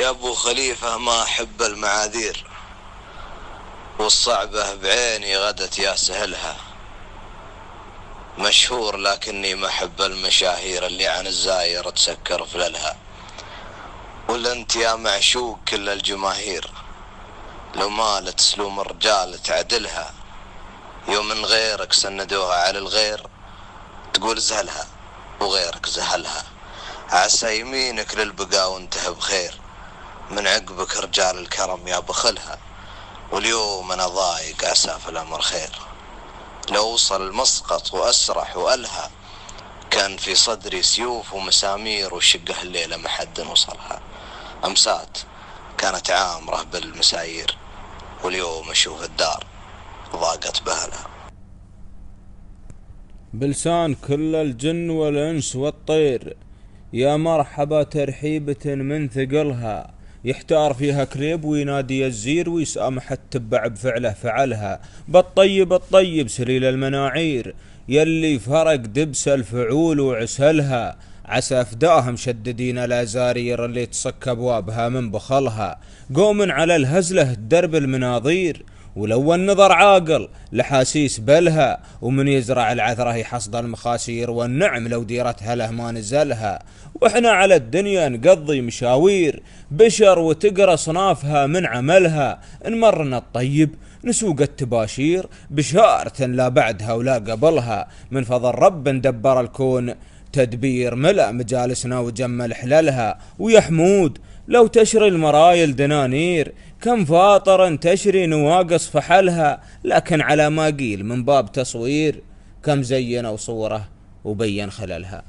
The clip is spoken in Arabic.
يا ابو خليفة ما احب المعاذير، والصعبة بعيني غدت يا سهلها. مشهور لكني ما احب المشاهير اللي عن الزاير تسكر فللها. ولا انت يا معشوق كل الجماهير، لو مالت سلوم الرجال تعدلها. يوم من غيرك سندوها على الغير تقول زهلها، وغيرك زهلها. عسى يمينك للبقاء وانتهى بخير، من عقبك رجال الكرم يا بخلها. واليوم انا ضايق عسى الامر خير، لو وصل المسقط واسرح والها. كان في صدري سيوف ومسامير وشقه الليلة ما حد وصلها. امسات كانت عامرة بالمسايير، واليوم اشوف الدار ضاقت بهلها. بلسان كل الجن والانس والطير، يا مرحبا ترحيبة من ثقلها. يحتار فيها كليب وينادي الزير، ويسامح التبع بفعله فعلها. بالطيب الطيب سليل المناعير، يلي فرق دبس الفعول وعسلها. عسى فداهم مشددين الازارير اللي تصك ابوابها من بخلها. قوم على الهزله درب المناظير، ولو النظر عاقل لحاسيس بلها. ومن يزرع العثرة يحصد المخاسير، والنعم لو ديرتها له ما نزلها. واحنا على الدنيا نقضي مشاوير بشر، وتقرا صنافها من عملها. نمرنا الطيب نسوق التباشير، بشارة لا بعدها ولا قبلها. من فضل رب دبر الكون تدبير، ملأ مجالسنا وجمل حللها. ويا حمود لو تشري المرايل دنانير، كم فاطر تشري نواقص فحلها. لكن على ما قيل من باب تصوير، كم زين وصوره وبين خللها.